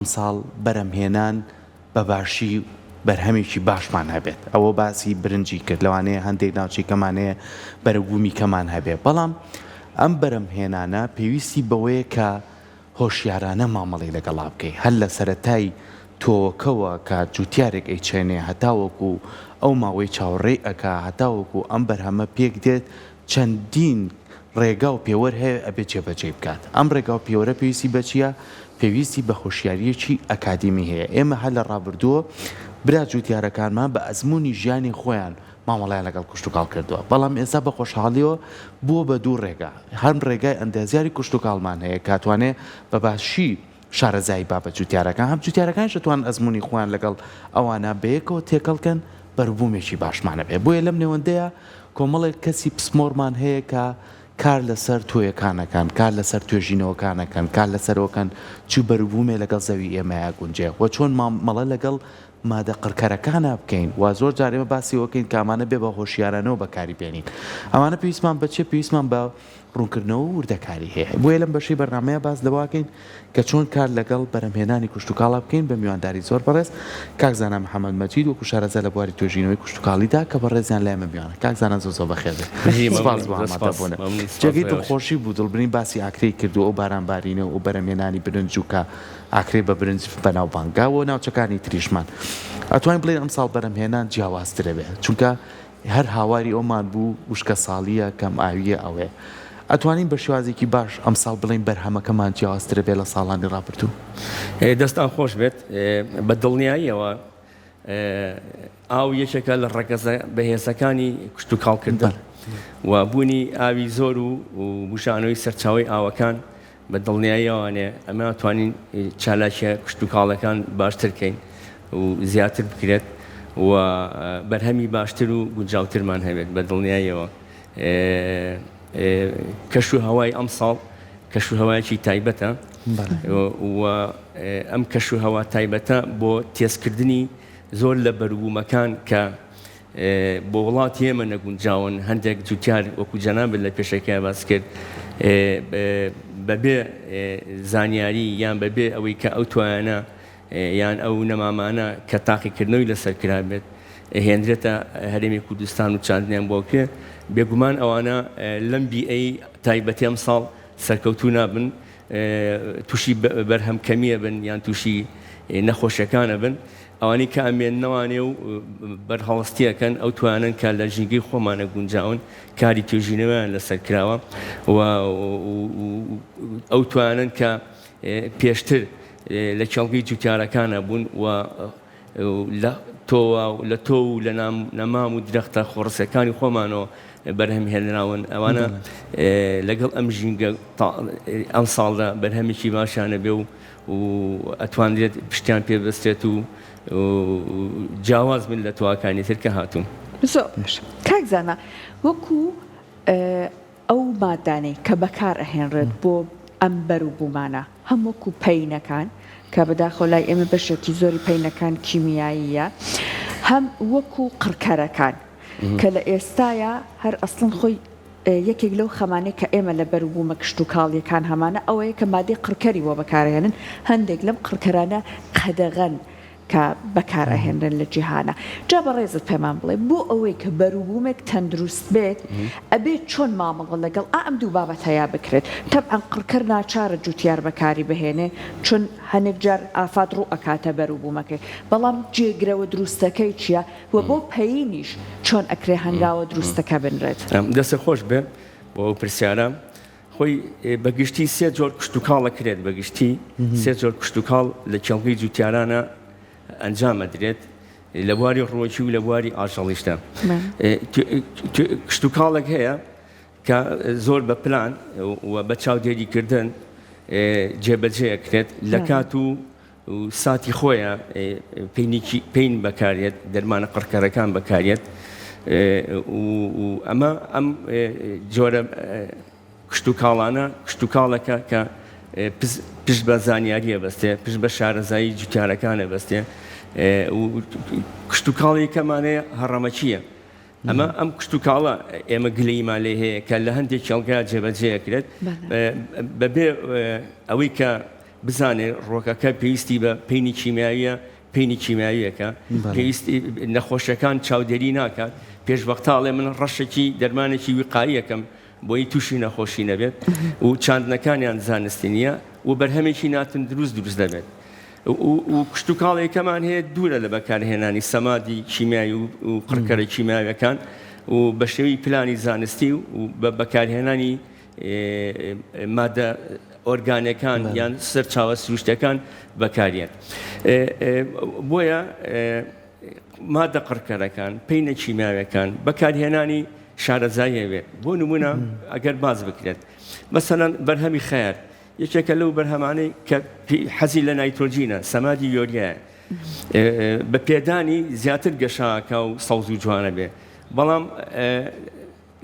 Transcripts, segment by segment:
ساڵ بەرەمهێنان بەباشی بەرهەمێکی باشمان هەبێت ئەوە باسی برنجی کرد لەوانەیە هەندێک ناوچێکەمانەیە بەرەبوومی کەمان هەبێت بەڵام ئەم بەرەمهێنانە پێویستی بەوەیە کە هۆشیارانە مامەڵی لەگەڵا بکەی هەر لە سەرەتای تۆکەوە کە جوتیارێک ئەیچێنێ هەتاوەکو ئەو ماوەی چاوەڕێی ئەکا هەتاوەکو ئەم بەرهەمە پێک دێت چەندین ڕێگا و پێوەەر هەیە ئەبێت جێبەجێ بکات ئەم ڕێگا و پێوەرە پێویستی بەچیە پێویستی بە هۆشیاریەکی ئەکادمی هەیە ئێمە هەر لە ڕابردووە برا جوتیارەکانمان بە ئەزمموی ژیانی خۆیان مامەڵیان لەگەڵ کوشتتوکاڵ کردووە بەڵام ئێستا بە خۆشحاڵیەوە بووە بە دوو ڕێگا هەم ڕێگای ئەندازیاری کوشتتوکاڵمان هەیە کاتوانێ بە باشی شارەزایی بابەت جوتیارەکان هەم جوتیارەکان شتوان ئەزمموی خۆیان لەگەڵ ئەوانە بەیەکەوە تێکەڵکەن بەربوومێکی باشمانە بێ بۆیە لەم نێوەندەیە کۆمەڵێک کەسی پسمۆرمان هەیە کە کار لەسەر تۆیەکانەکان کار لەسەر توێژینەوەکانەکەن کار لەسەرەوەکەن چوو بەربوومێ لەگەڵ زەوی ئێمەیە گونجێ و چۆن ماڵە لەگەڵ مادە قڕکەرەکانە بکەین و زۆر جارێمە باسیەوەکەین کامانە بێ بە هۆشیارانەوە بەکاری بێنین ئەمانە پێویستمان بچێ پێویستمان بە ڕوونکردنەوە و وردەکاری هەیە بۆیە لەم بەشەی بەرنامەیە باس لەواکەین کە چۆن کار لەگەڵ بەرەمهێنانی کوشتتوکاڵە بکەین بە میوانداری زۆر بەڕێز کاکزانە محەممەد مەجید وەکو شارەزا لە بواری توێژینەوەی کوشتتوکاڵیدا کە بەڕێزیان لایمە میوانە کاکزانە زۆ بەخێر جێگەی دڵخۆشی بوو دڵبنی باسی ئاکرەی کردو ئەو بارانبارینە و بەرەمهێنانی برنج و کە ئاکرێ بە برنج بەناو بانگاوە ناوچەکانی تریشمان ئەتوانین بڵێن ئەم ساڵ بەرەمهێنان جیاوازترە بێت چونکە هەر هاواری ئەومان بوو وشکە ساڵیە کەم ئاویە ئەوێ ئەتوانین بە شێوازێکی باش ئەم ساڵ بڵین بەرهەمەکەمان جیاوازترە بێت لە ساڵانی ڕابردوو دەستان خۆش بێت بە دڵنیاییەوە ئاو یەکێکە لە ڕەگەزە بەهێزەکانی کوشتتوکاڵکردن و بوونی ئاوی زۆر و بشانەوەی سەرچاوی ئاوەکان بە دڵنیاییەوانێ ئەمە توانین چالاکیە کوشتتوکاڵەکان باشترکەین و زیاتر بکرێت و بەرهەمی باشتر و گونجاوترمان هەبێت بە دڵنیاییەوە کەش و هەوای ئەم ساڵ کەش و هەوایەکی تایبەتە و ئەم کەش و هەوا تایبەتە بۆ تێزکردنی زۆر لە بەروبوومەکان کە بۆ وڵاتی ئێمە نەگونجاون هەندێک جوتیار وەکو جەنابێت لە پێشەکەی باس کرد بەبێ زانیاری یان بەبێ ئەوەی کە ئەو توانە یان ئەو نەمامانە کە تاقیکردنەوەی لەسەر کرا بێت هێندرێتە هەرێمی کوردستان و چاندنیان بۆ کرێ بێگومان ئەوانە لەم بیئەی تایبەتی ئەم ساڵ سەرکەوتوو نابن تووشی بەرهەم کەمیە بن یان تووشی نەخۆشیەکانە بن ئەوانی کە ئەمێننەوانێ و بەرهەڵستیەکەن ئەو توانن کە لە ژینگەی خۆمانە گونجاون کاری توێژینەوەیان لەسەر کراوە و ئەو توانن کە پێشتر لە کێڵگەی جوتیارەکانە بوون و لە تۆ و لە نەمام و درەختە خۆڕسەکانی خۆمانەوە بەرهەم هێنراون ئەوانە لەگەڵ ئەم ژینگە ئەم ساڵدا بەرهەمێکی باشانە بێ و ئەتوانرێت پشتیان پێبستێت و جیاواز من لە تواکانی ترکە هاتوون کاکزانە وەکو ئەو مادانەی کە بەکار ئەهێنرێت بۆ ئەم بەروبوومانە هەم وەکو پەینەکان کە بەداخۆ لای ئێمە بەشێکی زۆری پەینەکان کیمیاییە هەم وەکو قڕکەرەکان کە لە ئێستاە هەر ئەسڵن خۆی یەکێک لەو خەمانەی کە ئێمە لە بەروبوومە کشتتوکاڵیەکان هەمانە ئەوەیە کە مادەی قڕکەری وە بەکارهێنن هەندێک لەم قڕکەرانە قەدەغەن کە بەکارەهێنرن لە جیهانە جا بەڕێزت پێمان بڵێ بۆ ئەوەی کە بەروبوومێک تەندروست بێت ئەبێت چۆن مامەڵە لەگەڵ ئەم دوو بابەت هەیە بکرێت تەبعەن قڕکەر ناچارە جوتیار بەکاری بهێنێ چون هەنێک جار ئافات ڕوو ئەکاتە بەروبوومەکەی بەڵام جێگرەوە دروستەکەی چییە و بۆ پەیینیش چۆن ئەکرێ هەنگاوە دروستەکە بنرێت دەستە خۆش بێ بۆ پرسیارە خۆی بەگشتی سێ جۆر کوشتتوکاڵە کرێت بەگشتی سێ جۆر کوشتتوکاڵ لە کێڵگەی جوتیارانە ئەنجام ئەدرێت لە بواری ڕۆکی و لە بواری ئاژەڵیشتە کوشتتوکاڵێک هەیە کە زۆر بە پلان و بە چاودێریکردن جێبەجێەکرێت لە کات و ساتی خۆیە پێین بەکارێت دەرمانە قڕکەرەکان بەکارێت ئەمە ئەم جۆرە کوشتتوکاڵانە کوشتتوکاڵەکە کە پشت بە زانیاریە بەستێ پشت بە شارەزایی جوتیارەکانە بەستێ کوشتتوکاڵی کەمانەیە هەڕەمەچیە ئەمە ئەم کوشتتوکاڵە ئێمە گلەیمان لێ هەیە کە لە هەندێک کێڵگا جێبەجێەکرێت بەبێ ئەوەی کە بزانێ ڕۆکەکە پێویستی بە پێینی کیمیاویە پێینی کیمیاویەکە پێویستی نەخۆشیەکان چاودێری ناکات پێش وەختاڵێ من ڕەشێکی دەرمانێکی وقاییەکەم بۆی تووشی نەخۆشی نەبێت و چاندنەکانیان زانستی نییە و بەرهەمێکی ناتن دروست دەبێت و کشت و کاڵێکەکەمان هەیە دوورە لە بەکارهێنانی سەمادی کیمیایی و قڕکەرە کیمیاویەکان و بە شێوەی پلانی زانستی و بە بەکارهێنانی مادە ئۆرگانەکان یان سەرچاوە سروشتەکان بەکارێن بۆیە مادە قڕکەرەکان پێینە کیمیاویەکان بەکارهێنانی شارەزاییەوێ بۆ نمونە ئەگەر باز بکرێت مەسەڵەن بەرهەمی خەیار یەکێکە لەو بەرهەمانەی کە حەزی لە نایترۆجینە سەمادی یۆریایە بە پێدانی زیاتر گەشاکە و سەوز و جوانە بێ بەڵام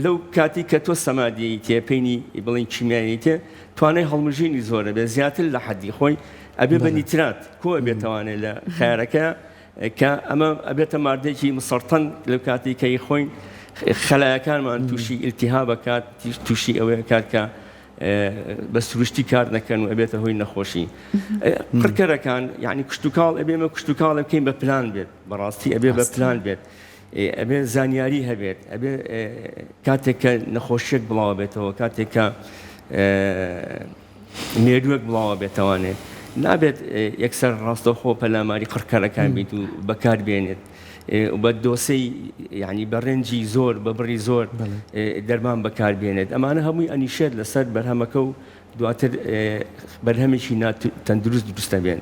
لەو کاتی کە تۆ سەمادی تێ پێینی بڵین کیمیایی تێ توانای هەڵمژینی زۆرە بێ زیاتر لە حەدی خۆی ئەبێ بە نیترات کۆ ئەبێتوانێت لە خەیارەکە کە ئەمە ئەبێتە مادەیەکی مسەرتەن لەو کاتی کەی خۆین خەلایەکانمان تووشی ئیلتیهاب بکات تووشی ئەوەیە کات کە بە سروشتی کار نەکەن و ئەبێتە هۆی نەخۆشی قڕکەرەکان یعنی کشت و کاڵ ئەبێمە کشت و کاڵ بکەین بە پلان بێت بەڕاستی ئەبێ بە پلان بێت ئەبێ زانیاری هەبێت ئەبێ کاتێک کە نەخۆشیێک بڵاو بێتەوە کاتێک کە مێرووەک بڵاوە بێتوانێت نابێت یەکسەر ڕاستەوخۆ پەلاماری قڕکەرەکان بیت و بەکار بێنێت بە دۆسەی یعنی بە ڕێنجی زۆر بە بڕی زۆر دەرمان بەکار بێنێت ئەمانە هەمووی ئەنیشێت لەسەر بەرهەمەکە و دواتر بەرهەمێکی تەندروست دروستە بێن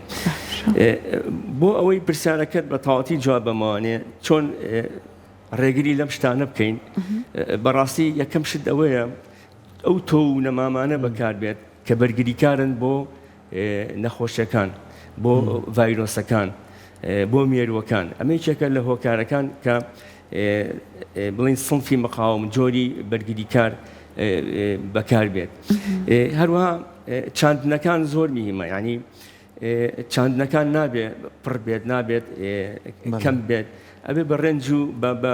بۆ ئەوەی پرسیارەکەت بە تەواوەتی جواب بمەوانێ چۆن ڕێگری لەم شتانە بکەین بەڕاستی یەکەم شت ئەوەیە ئەو تۆ و نەمامانە بەکار بێت کە بەرگریکارن بۆ نەخۆشیەکان بۆ ڤایرۆسەکان بۆ مێرووەکان ئەمە یەکێکە لە هۆکارەکان کە بڵین سنفی مقاوم جۆری بەرگریکار بەکار بێت هەروەها چاندنەکان زۆر میهمە یعنی چاندنەکان نابێت پڕ بێت نابێت کەم بێت ئەبێ بە ڕێنج و بە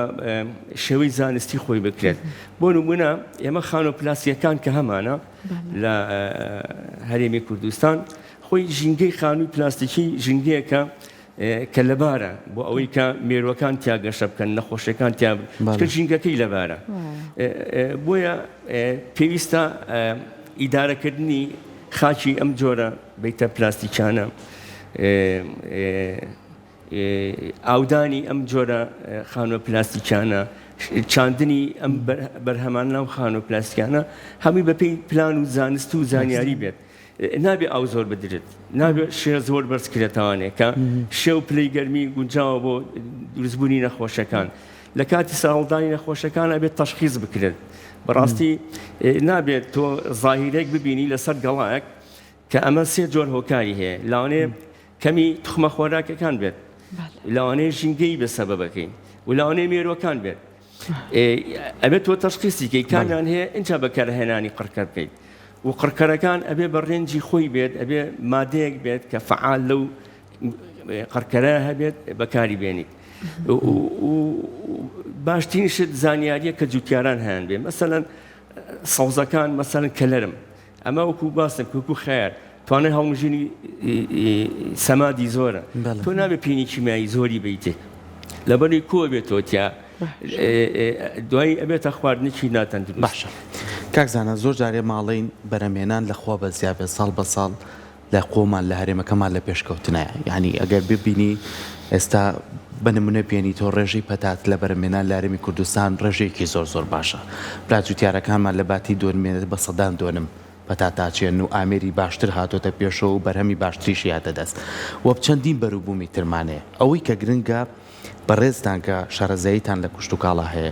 شێوەی زانستی خۆی بکرێت بۆ نمونە ئێمە خانۆپلاسیەکان کە هەمانە لە هەرێمی کوردستان خۆی ژینگەی خانووی پلاستیکی ژینگەیەکە کە لەبارە بۆ ئەوەی کە مێرووەکان تیاگەشە بکەن نەخۆشیەکان تیاکە ژینگەکەی لەبارە بۆیە پێویستە ئیدارەکردنی خاچی ئەم جۆرە بیتە پلاستیکانە ئاودانی ئەم جۆرە خانۆ پلاستیکانە چاندنی ئەم بەرهەمان ناو خانۆ پلاستیکانە هەمووی بەپێی پلان و زانست و زانیاری بێت نابێ ئەو زۆر بدرێت نابێ شێ زۆر بەرزکرێتوانێت کە شێ و پلەی گەرمی گونجاوە بۆ دروستبوونی نەخۆشەکان لە کاتی ساڵدانی نەخۆشەکان ئەبێت تەشخیص بکرێت بەڕاستی نابێت تۆ ظاهیرێک ببینی لەسەر گەڵایەک کە ئەمە سێ جۆر هۆکاری هەیە لەوانێ کەمی توخمە خۆراکەکان بێت لەوانەیە ژینگەی بەسەبەبەکەین و لەوانەیە مێرووەکان بێت ئەبێت تۆ تەشخیصی کەی کامیان هەیە اینجا بەکارهێنانی قڕکەر بکەیت و قڕکەرەکان ئەبێ بە ڕێنجی خۆی بێت ئەبێ مادەیەک بێت کە فعال لەو قڕکەرە هەبێت بەکاری بێنیت باشترین شت زانیاریە کە جوتیاران هەیان بێ مەسەلەن سەوزەکان مەسەلەن کەلەرم ئەمە وەکو باسن وەکو خەیار توانای هەڵمژینی سەمادی زۆرە تۆ نابێ پێینی کیمیایی زۆری بیتێ لەبەری کۆ بێتەوە تیا دوایی ئەبێتە خواردنێکی ناتەندروست باشە کاکزانە زۆر جارێ ماڵین بەرەمێنان لەخوا بە زیابێ ساڵ بە ساڵ لە قۆمان لە هەرێمەکەمان لە پێشکەوتنایە یعنی ئەگەر ببینی ئێستا بنمونە پێنی تۆ ڕێژەی پەتات لە بەرەمێنان لە هەرێمی کوردستان ڕێژەیەکی زۆر زۆر باشە براجوتیارەکانمان لە باتی دۆنمێنێت بە سەدان دۆنم پەتاتاچێن و ئامێری باشتر هاتۆتە پێشەوە و بەرهەمی باشتریشی هاتە دەست وە چەندین بەروبوومی ترمانەیە ئەوەی کە گرنگە بەڕێزتان کە شارەزاییتان لە کوشت و کاڵە هەیە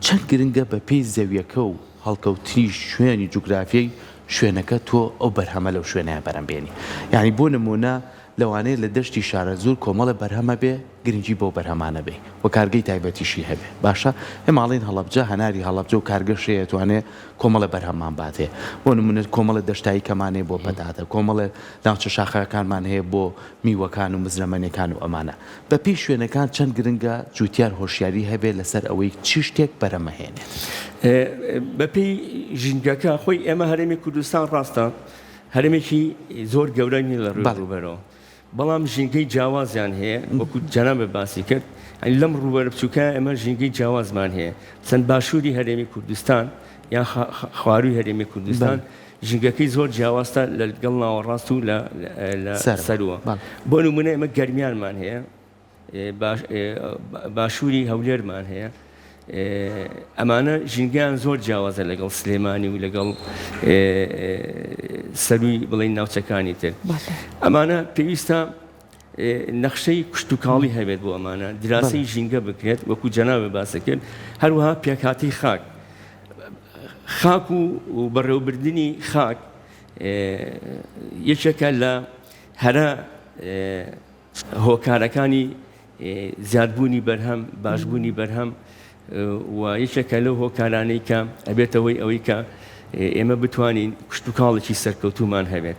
چەند گرنگە بە پێی زەویەکە و هەڵکەوتنی شوێنی جوگرافیەی شوێنەکە تۆ ئەو بەرهەمە لەو شوێنەیە بەرەمبێنی یعنی بۆ نمونە لەوانەیە لە دەشتی شارە زۆر کۆمەڵە بەرهەمە بێ گرنگی بۆ بەرهەمانە بێ و کارگەی تایبەتیشی هەبێ باشە هێماڵین هەڵەبجە هەناری هەڵەبجە و کارگەشەیە توانێ کۆمەڵە بەرهەمان باتێ بۆ نمونە کۆمەڵە دەشتایی کەمانێ بۆ پەتاتە کۆمەڵە ناوچە شاخەکانمان هەیە بۆ میوەکان و مزرەمەنیەکان و ئەمانە بە پێی شوێنەکان چەند گرنگە جوتیار هۆشیاری هەبێ لەسەر ئەوەی چی شتێک بەرەمەهێنێت بەپێی ژینگەکە خۆی ئێمە هەرێمی کوردستان ڕاستە هەرمێکی زۆر گەورەنی لە ڕووی ڕوبەرەوە بەڵام ژینگەی جیاوازیان هەیە وەکو جەنابە باسی کرد لەم ڕوبەرە بچووکە ئێمە ژینگەی جیاوازمان هەیە چەند باشووری هەرێمی کوردستان یان خواروی هەرێمی کوردستان ژینگەکەی زۆر جیاوازتە لەگەڵ ناوەڕاست و لە سەروە بۆ نمونە ئێمە گەرمیانمان هەیە باشووری هەولێرمان هەیە ئەمانە ژینگەیان زۆر جیاوازە لەگەڵ سلێمانی و لەگەڵ سەروی بڵین ناوچەکانی تر ئەمانە پێویستە نەخشەی کشت و کاڵی هەبێت بۆ ئەمانە دراسی ژینگە بکرێت وەکو جەنابە باسە کرد هەروەها پێکهاتی خاک و بەڕێوەبردننی خاک یەکێکە لە هەرە هۆکارەکانی زیادبوونی بەرهەم باشبوونی بەرهەم و یەکێکە لەو هۆکارانەی کە ئەبێتەوەی ئەوەی کە ئێمە بتوانین کشت و کاڵێکی سەرکەوتومان هەبێت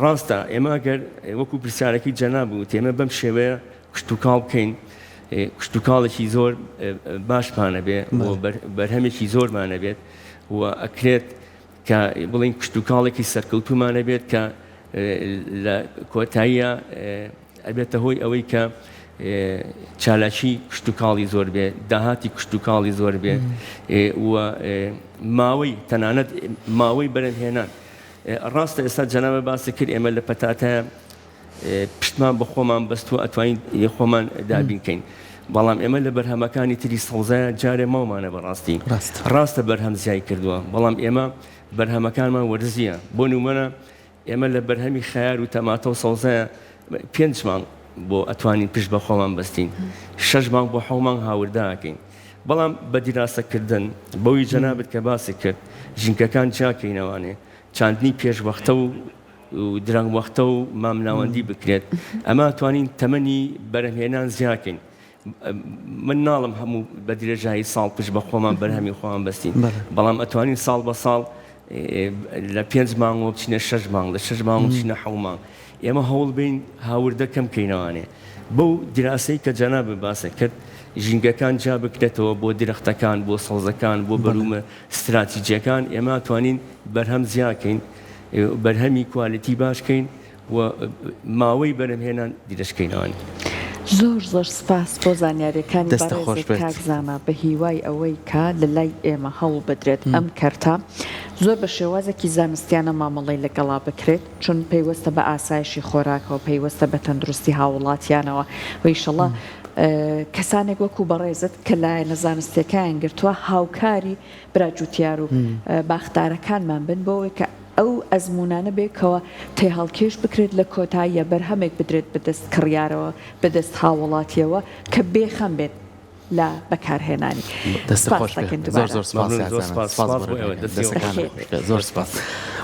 ڕاستە ئێمە گەر وەکو پرسیارەکەی جەناب بوو ئێمە بەم شێوەیە کشت و کاڵ بکەین کشت و کاڵێکی زۆر باشمانە بێت بەرهەمێکی زۆرمانە بێت و ئەکرێت کە بڵین کشت و کاڵێکی سەرکەوتومانە بێت کە لە کۆتاییە ئەبێتە هۆی ئەوەی کە چالاکی کشت و کاڵی زۆر بێ داهاتی کشت و کاڵی زۆر بێ و ماوەی تەنانەت ماوەی بەرهەمهێنان ڕاستە ئێستا جەنابە باسی کرد ئێمە لە پەتاتە پشتمان بە خۆمان بەستووە ئەتوانین خۆمان دابینکەین بەڵام ئێمە لە بەرهەمەکانی تری سەوزایە جارێ ماومانە بەڕاستی ڕاستە بەرهەم زیای کردووە بەڵام ئێمە بەرهەمەکانمان وەرزیە بۆ نمونە ئێمە لە بەرهەمی خەیار و تەماتە و سەوزایە 5 مانگ بۆ ئەتوانین پشت بە خۆمان بەستین 6 مانگ بۆ 7 مانگ هاورداکەین بەڵام بە دیراسەکردن بەوەی جەنابەت کە باسی کرد ژینگەکان جاکەینەوانێ چاندنی پێشوەختە و درەنگ وەختە و مامناوەندی بکرێت ئەمە توانین تەمەنی بەرهەمهێنان زیاکەین من ناڵم هەموو بە درێژایی ساڵ پشت بە خۆمان بەرهەمی خۆمان بەستین بەڵام ئەتوانین ساڵ بە ساڵ لە 5 مانگەوە بچینە 6 مانگ لە 6 مانگ بچینە 7 مانگ ئێمە هەوڵ بین هاوردە کەم بکەینەوانێ بەو دیراسەی کە جەنابە باسە کرد ژینگەکان جا بکرێتەوە بۆ درەختەکان بۆ سەوزەکان بۆ بەرومە استراتیجیەکان ئێمە توانین بەرهەم زیاکەین بەرهەمی کوالیتی باشکەین و ماوەی بەرهەمهێنان دیرەشکەینەوەن زۆر سپاس بۆ زانیاریەکانی بەڕێزت کاکزانە بە هیوای ئەوەی کە لە لای ئێمە هەوڵ بدرێت ئەم کەرتە زۆر بە شێوازێکی زانستیانە مامەڵی لەگەڵا بکرێت چون پەیوەستە بە ئاسایشی خۆراکەوە پەیوەستە بە تەندروستی هاوڵاتیانەوە و ئینشەڵڵا کەسانێک وەکو بەڕێزت کە لایەنە زانستیەکان گرتووە هاوکاری براجوتیار و باختارەکانمان بن بۆەوەی کە ئەو ئەزمونانە بێکەوە تێهەڵکێش بکرێت لە کۆتاییە بەرهەمێک بدرێت بەدەست کڕیارەوە بەدەست هاوڵاتیەوە کە بێخەم بێت لە بەکارهێنانی زۆر سپاس